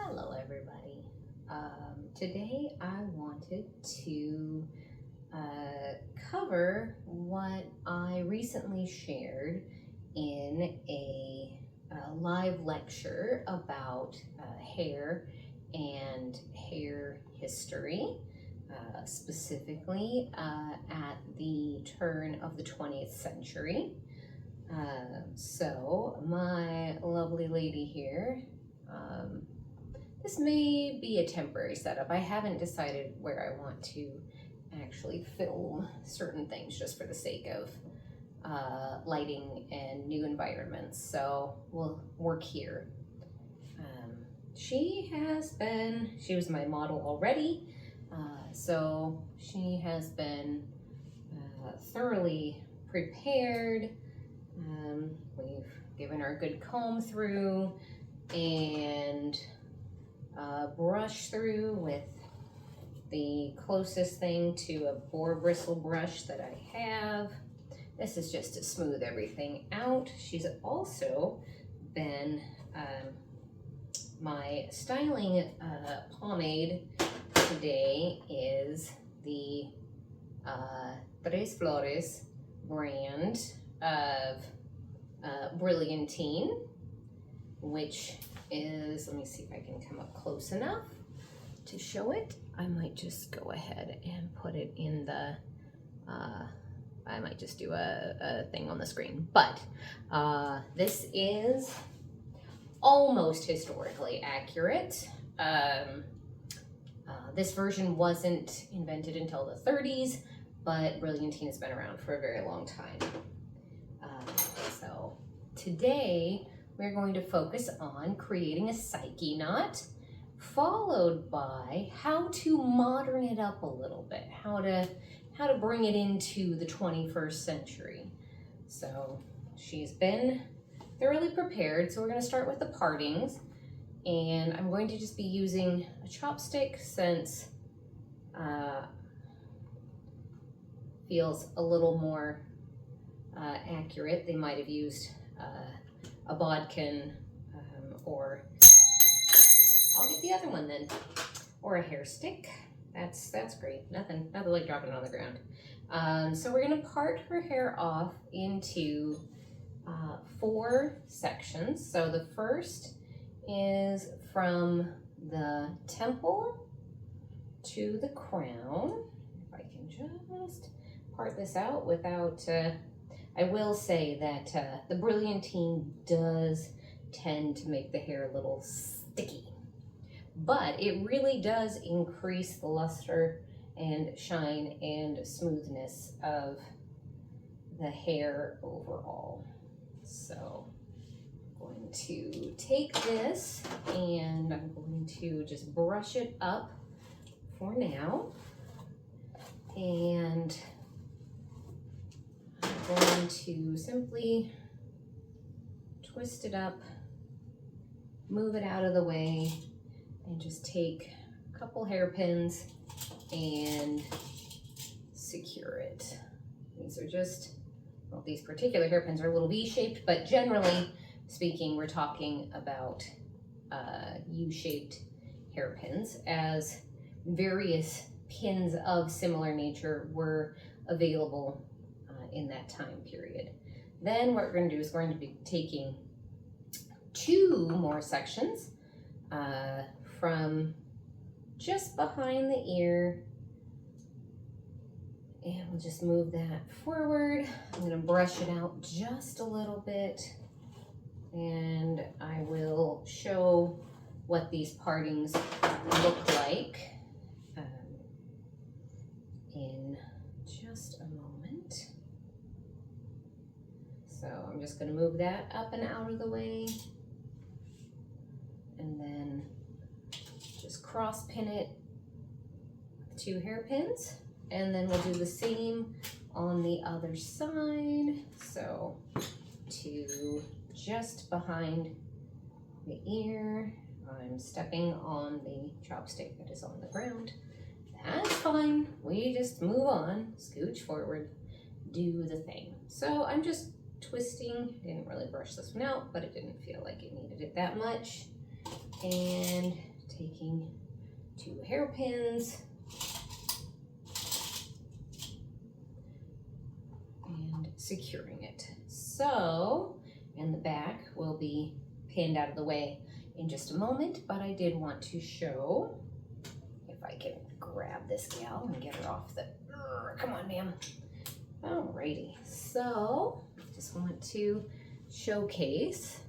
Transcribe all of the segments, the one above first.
Hello everybody. Today I wanted to cover what I recently shared in a live lecture about hair and hair history, specifically at the turn of the 20th century. So my lovely lady here, this may be a temporary setup. I haven't decided where I want to actually film certain things just for the sake of lighting and new environments. So we'll work here. She was my model already. So she has been thoroughly prepared. We've given her a good comb through and brush through with the closest thing to a boar bristle brush that I have. This is just to smooth everything out. She's also been my styling pomade today is the Tres Flores brand of Brilliantine, which is, let me see if I can come up close enough to show it. I might just go ahead and put it in the, I might just do a thing on the screen, but this is almost historically accurate. This version wasn't invented until the 30s, but Brilliantine has been around for a very long time. So today we're going to focus on creating a Psyche knot, followed by how to modern it up a little bit, how to bring it into the 21st century. So she's been thoroughly prepared. So we're going to start with the partings, and I'm going to just be using a chopstick since feels a little more accurate. They might have used a bodkin, or I'll get the other one then, or a hair stick. That's great. Nothing like dropping it on the ground. So we're gonna part her hair off into 4 sections. So the first is from the temple to the crown. If I can just part this out without, I will say that the Brilliantine does tend to make the hair a little sticky, but it really does increase the luster and shine and smoothness of the hair overall. So I'm going to take this and I'm going to just brush it up for now, and I'm going to simply twist it up, move it out of the way, and just take a couple hairpins and secure it. These are just, well, these particular hairpins are a little V-shaped, but generally speaking, we're talking about U-shaped hairpins, as various pins of similar nature were available in that time period. Then what we're going to do is we're going to be taking 2 more sections from just behind the ear, and we'll just move that forward. I'm going to brush it out just a little bit, and I will show what these partings look like in just a moment. So I'm just going to move that up and out of the way, and then just cross pin it with 2 hairpins, and then we'll do the same on the other side. So to just behind the ear, I'm stepping on the chopstick that is on the ground. That's fine. We just move on, scooch forward, do the thing. So I'm just twisting. Didn't really brush this one out, but it didn't feel like it needed it that much. And taking 2 hairpins and securing it. So, and the back will be pinned out of the way in just a moment, but I did want to show, if I can grab this gal and get her off the, come on, ma'am. Alrighty, so just want to showcase.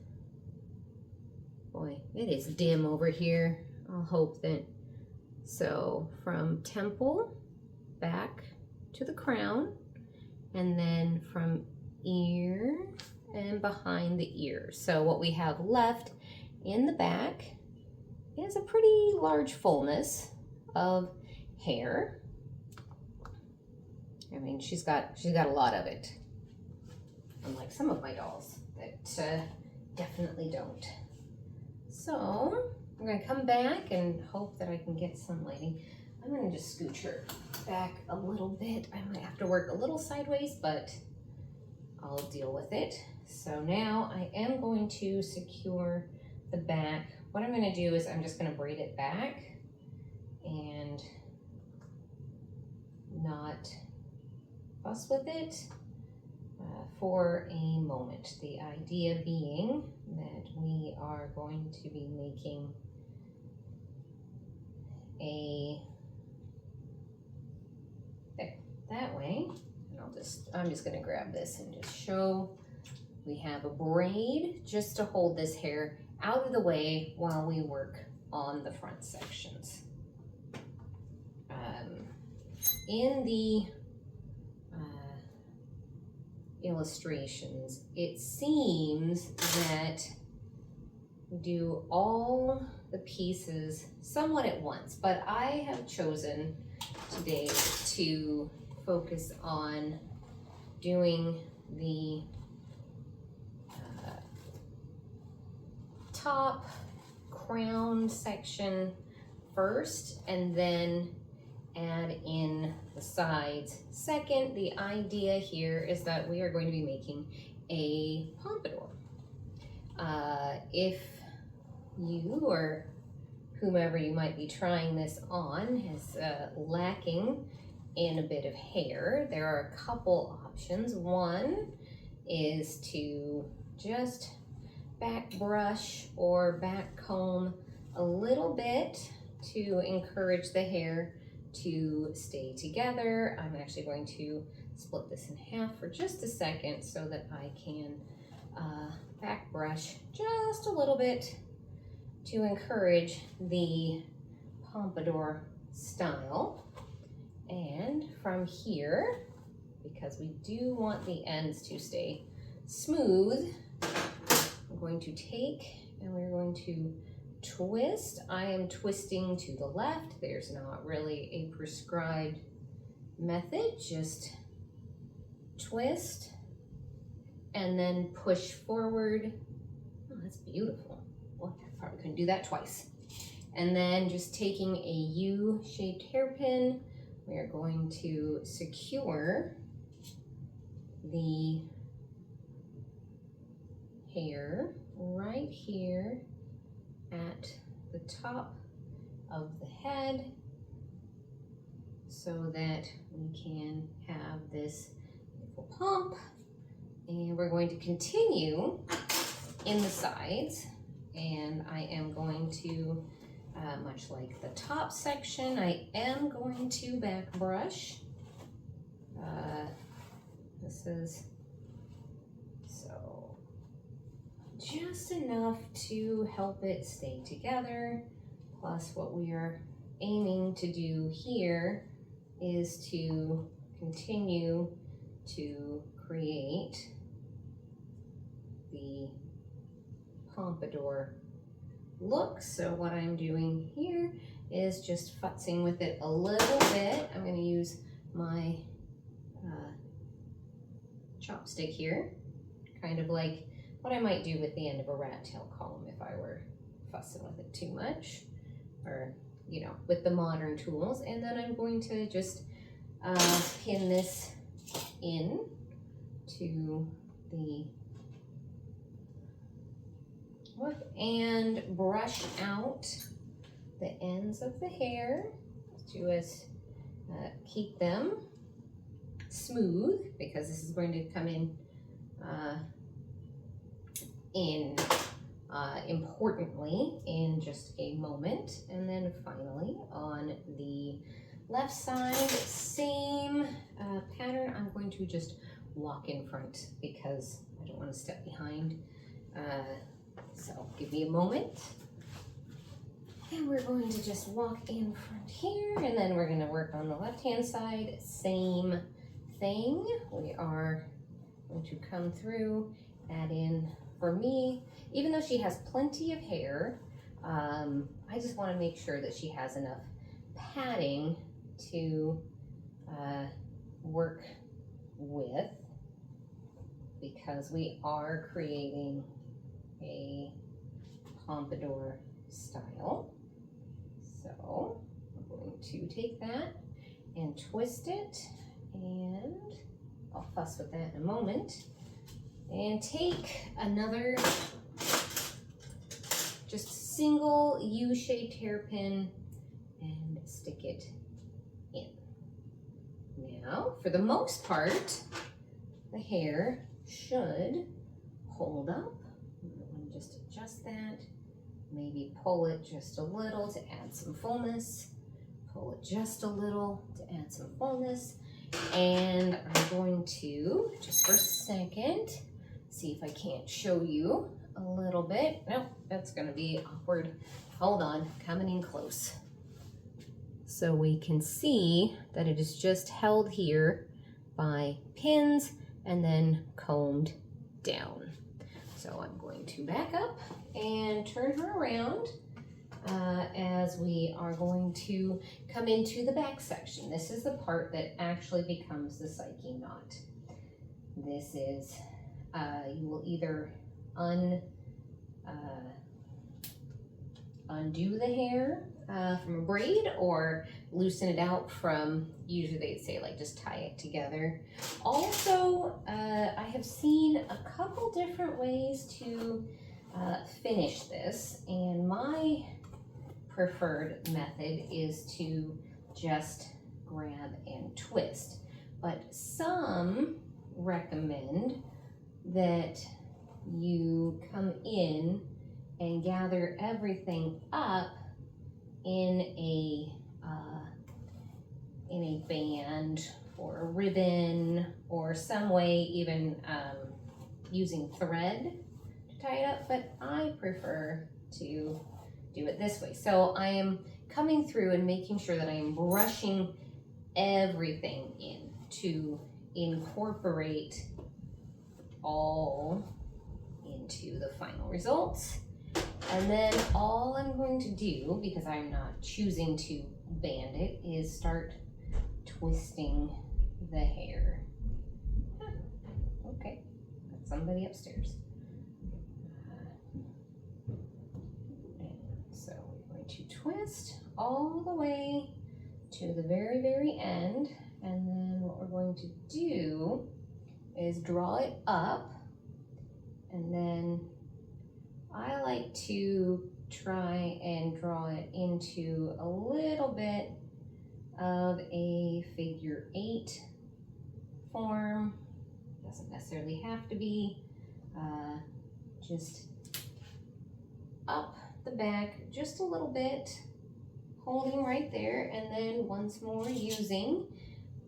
Boy, it is dim over here. I'll hope that, so from temple back to the crown, and then from ear and behind the ear. So what we have left in the back is a pretty large fullness of hair. I mean, she's got a lot of it, unlike some of my dolls that definitely don't. So I'm gonna come back and hope that I can get some lighting. I'm gonna just scooch her back a little bit. I might have to work a little sideways, but I'll deal with it. So now I am going to secure the back. What I'm gonna do is I'm just gonna braid it back and not fuss with it for a moment. The idea being that we are going to be making there, that way. And I'm just gonna grab this and just show we have a braid just to hold this hair out of the way while we work on the front sections. In the illustrations, it seems that we do all the pieces somewhat at once, but I have chosen today to focus on doing the top crown section first and then add in the sides second. The idea here is that we are going to be making a pompadour. If you or whomever you might be trying this on is lacking in a bit of hair, there are a couple options. One is to just back brush or back comb a little bit to encourage the hair to stay together. I'm actually going to split this in half for just a second so that I can back brush just a little bit to encourage the pompadour style. And from here, because we do want the ends to stay smooth, I'm going to take and we're going to twist. I am twisting to the left. There's not really a prescribed method, just twist and then push forward. Oh, that's beautiful. Well, I probably couldn't do that twice. And then just taking a U-shaped hairpin, we are going to secure the hair right here at the top of the head so that we can have this beautiful pump. And we're going to continue in the sides, and I am going to, much like the top section, I am going to back brush. This is so just enough to help it stay together. Plus what we are aiming to do here is to continue to create the pompadour look. So what I'm doing here is just futzing with it a little bit. I'm going to use my chopstick here, kind of like what I might do with the end of a rat tail comb if I were fussing with it too much, or you know, with the modern tools. And then I'm going to just pin this in to the whip and brush out the ends of the hair to keep them smooth, because this is going to come in importantly in just a moment. And then finally on the left side, same pattern. I'm going to just walk in front because I don't want to step behind. So give me a moment. And we're going to just walk in front here, and then we're going to work on the left-hand side. Same thing. We are going to come through, add in, for me, even though she has plenty of hair, I just want to make sure that she has enough padding to work with, because we are creating a pompadour style. So I'm going to take that and twist it, and I'll fuss with that in a moment, and take another just single U-shaped hairpin and stick it in. Now, for the most part, the hair should hold up. I'm going to just adjust that. Maybe pull it just a little to add some fullness. Pull it just a little to add some fullness. And I'm going to, just for a second, see if I can't show you a little bit. Nope, that's going to be awkward. Hold on, coming in close. So we can see that it is just held here by pins and then combed down. So I'm going to back up and turn her around as we are going to come into the back section. This is the part that actually becomes the Psyche knot. This is, you will either undo the hair from a braid, or loosen it out from, usually they'd say like just tie it together. Also, I have seen a couple different ways to finish this, and my preferred method is to just grab and twist, but some recommend that you come in and gather everything up in a band or a ribbon, or some way, even using thread to tie it up, but I prefer to do it this way. So I am coming through and making sure that I am brushing everything in to incorporate all into the final results. And then all I'm going to do, because I'm not choosing to band it, is start twisting the hair. Okay, got somebody upstairs. So we're going to twist all the way to the very, very end. And then what we're going to do is draw it up, and then I like to try and draw it into a little bit of a figure 8 form. Doesn't necessarily have to be. Just up the back just a little bit, holding right there, and then once more using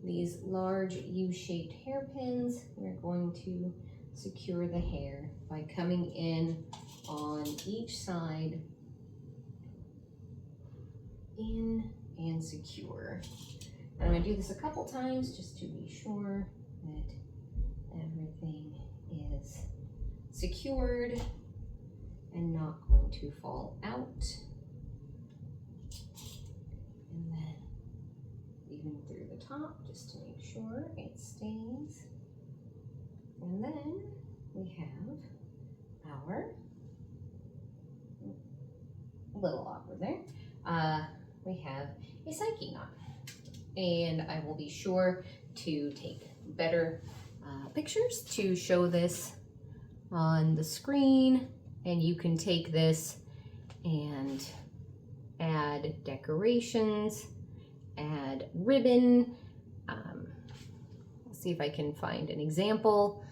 these large U-shaped hairpins, we're going to secure the hair by coming in on each side, in and secure. And I'm going to do this a couple times just to be sure that everything is secured and not going to fall out. And then even through the top just to make sure it stays. And then we have our, a little awkward there, we have a Psyche knot. And I will be sure to take better pictures to show this on the screen, and you can take this and add decorations, add ribbon. Let's see if I can find an example.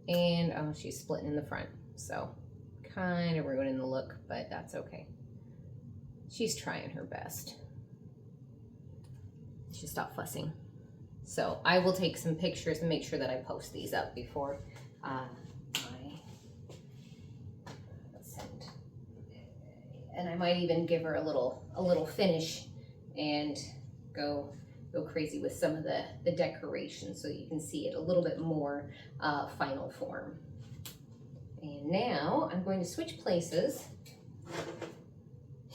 And oh, she's splitting in the front, so kind of ruining the look, but that's okay. She's trying her best. She should stop fussing. So I will take some pictures and make sure that I post these up before and I might even give her a little finish and go crazy with some of the decorations so you can see it a little bit more final form. And now I'm going to switch places,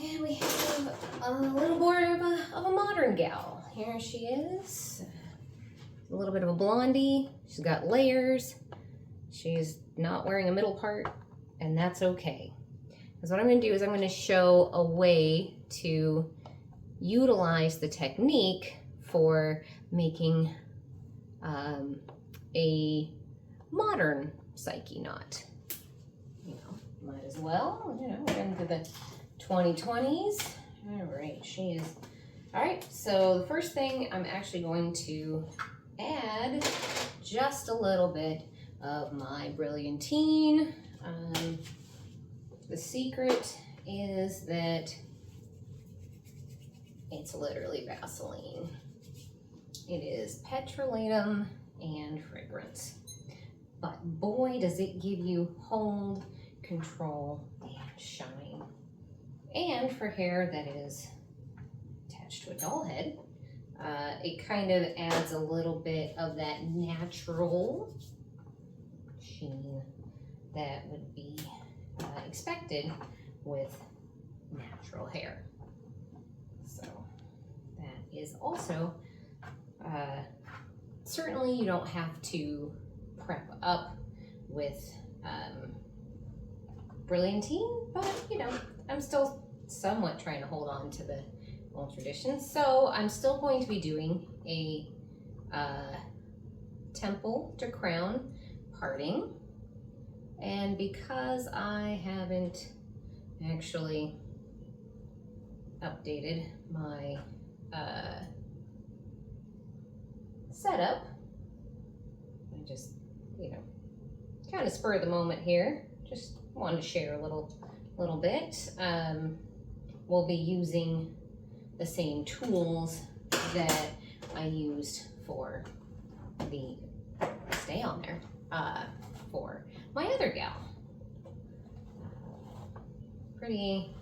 and we have a little more of a modern gal. Here she is, a little bit of a blondie. She's got layers. She's not wearing a middle part, and that's okay. Because what I'm going to do is I'm going to show a way to utilize the technique for making a modern Psyche knot. You know, might as well, you know, we're into the 2020s. All right, she is. All right, so the first thing I'm actually going to add just a little bit of my brilliantine. The secret is that it's literally Vaseline. It is petrolatum and fragrance. But boy, does it give you hold, control, and shine. And for hair that is attached to a doll head, it kind of adds a little bit of that natural sheen that would be expected with natural hair. So that is also, certainly you don't have to prep up with brilliantine, but you know, I'm still somewhat trying to hold on to the old traditions. So I'm still going to be doing a temple to crown parting. And because I haven't actually updated my setup, I just, you know, kind of spur of the moment here. Just wanted to share a little bit. We'll be using the same tools that I used for the, stay on there, for my other gal. Pretty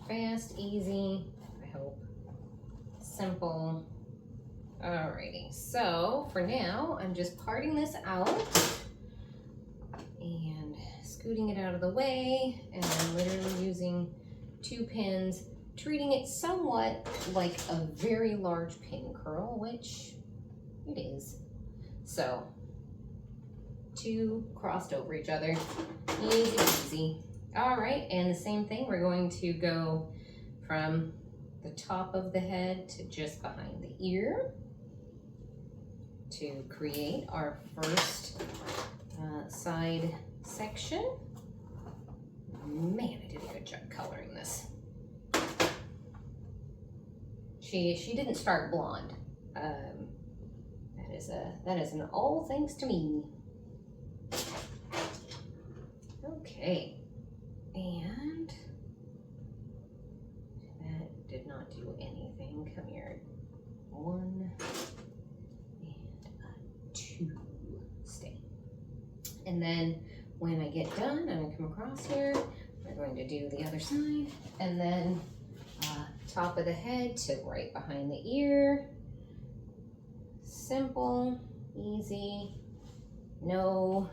fast, easy, I hope, simple. Alrighty, so for now, I'm just parting this out and scooting it out of the way, and I'm literally using 2 pins, treating it somewhat like a very large pin curl, which it is. So 2 crossed over each other, easy peasy. All right, and the same thing, we're going to go from the top of the head to just behind the ear to create our first side section. Man, I did a good job coloring this. She didn't start blonde. That is an all thanks to me. Okay, and that did not do anything. Come here, 1 and 2, stay. And then when I get done, I'm gonna come across here. We're going to do the other side, and then top of the head to right behind the ear. Simple, easy, no,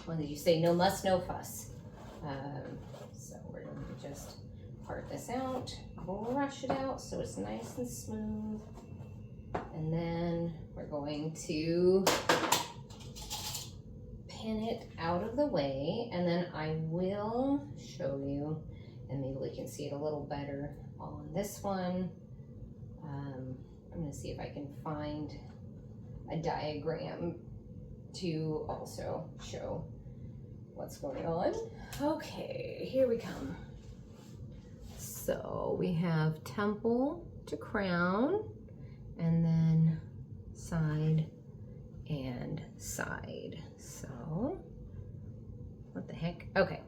what did you say? No muss, no fuss. So we're going to just part this out, brush it out so it's nice and smooth. And then we're going to pin it out of the way, and then I will show you, and maybe we can see it a little better on this one. I'm going to see if I can find a diagram to also show what's going on. Okay, here we come. So we have temple to crown, and then side and side. So, what the heck? Okay,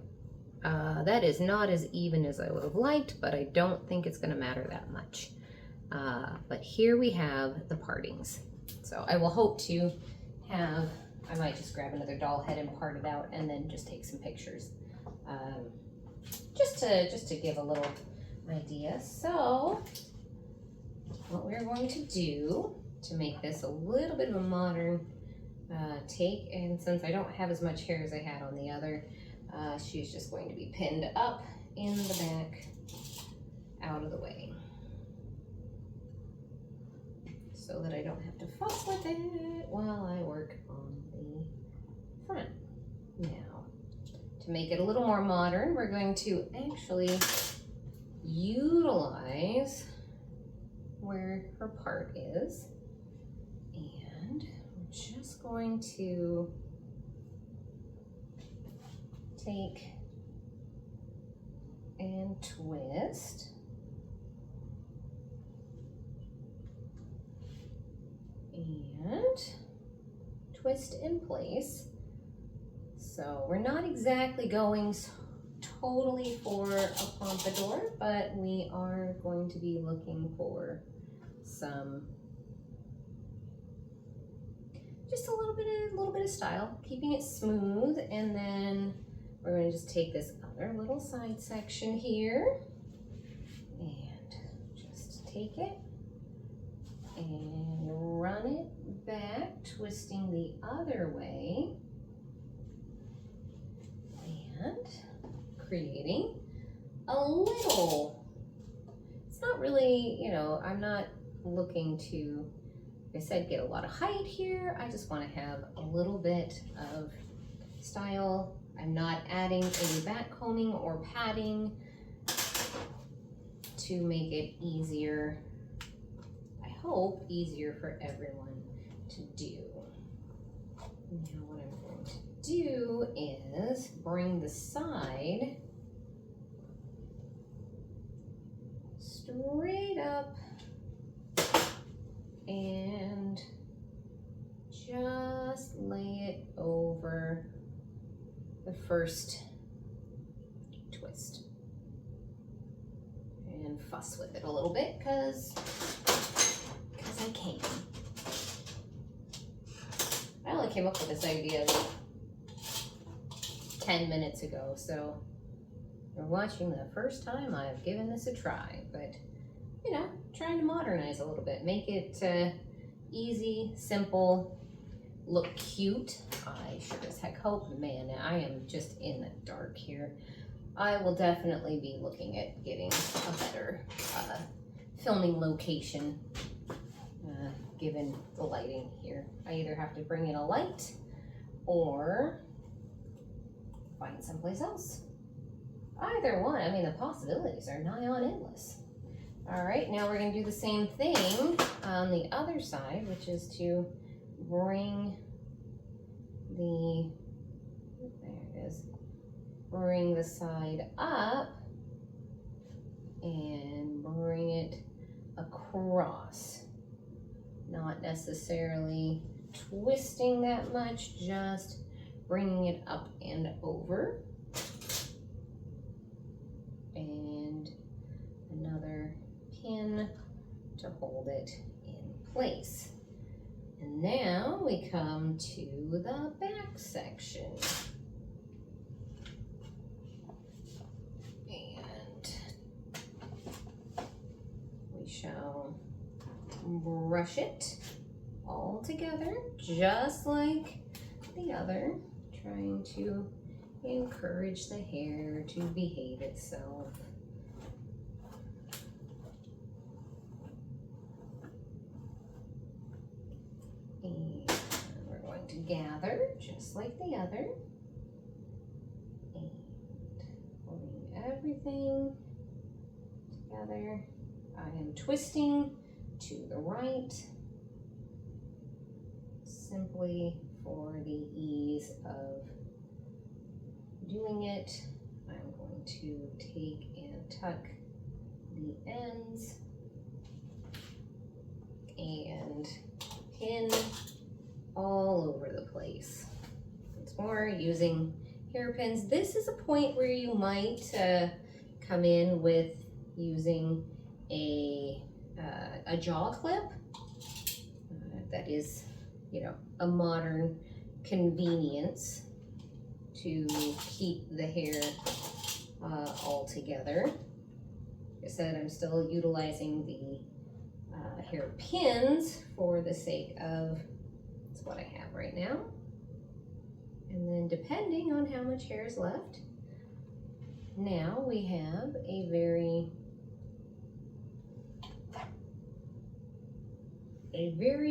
that is not as even as I would have liked, but I don't think it's gonna matter that much. But here we have the partings. So I will hope to have, I might just grab another doll head and part it out and then just take some pictures. Just to give a little idea. So what we're going to do to make this a little bit of a modern take, and since I don't have as much hair as I had on the other, she's just going to be pinned up in the back, out of the way, so that I don't have to fuss with it while I work on the front. Now, to make it a little more modern, we're going to actually utilize where her part is, and we're just going to take and twist and twist in place. So we're not exactly going totally for a pompadour, but we are going to be looking for some, just a little bit of style, keeping it smooth. And then we're going to just take this other little side section here and just take it and run it back, twisting the other way and creating a little, it's not really, you know, I'm not looking to, like I said, get a lot of height here. I just want to have a little bit of style. I'm not adding any back combing or padding to make it easier, I hope, easier for everyone to do. Now what I'm going to do is bring the side straight up and just lay it over the first twist and fuss with it a little bit because I can. I only came up with this idea 10 minutes ago, so you're watching the first time I've given this a try, but you know, trying to modernize a little bit, make it easy, simple, look cute. I sure as heck hope, man, I am just in the dark here. I will definitely be looking at getting a better filming location given the lighting here. I either have to bring in a light or find someplace else. Either one, I mean, the possibilities are nigh on endless. All right, now we're gonna do the same thing on the other side, which is to bring the, there it is, bring the side up and bring it across. Not necessarily twisting that much, just bringing it up and over. And another pin to hold it in place. And now we come to the back section. And we shall brush it all together, just like the other, trying to encourage the hair to behave itself. And we're going to gather just like the other and pulling everything together. I am twisting to the right simply for the ease of doing it, I'm going to take and tuck the ends and pin all over the place. Once more, using hairpins. This is a point where you might come in with using a jaw clip. That is, you know, a modern convenience to keep the hair all together. Like I said, I'm still utilizing the hair pins for the sake of that's what I have right now. And then depending on how much hair is left, now we have a very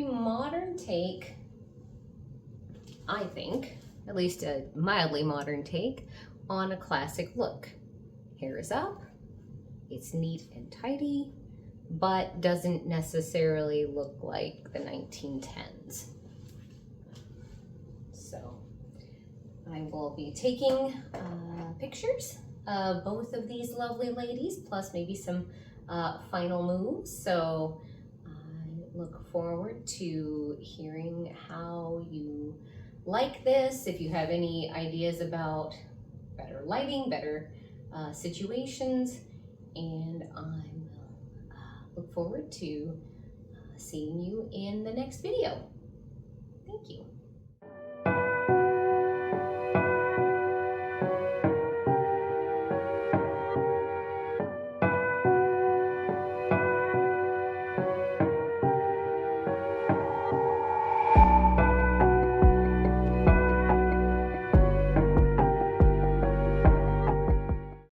modern take, I think, at least a mildly modern take on a classic look. Hair is up, it's neat and tidy, but doesn't necessarily look like the 1910s. So I will be taking pictures of both of these lovely ladies, plus maybe some final moves. So I look forward to hearing how you like this. If you have any ideas about better lighting, better situations, and I will look forward to seeing you in the next video. Thank you.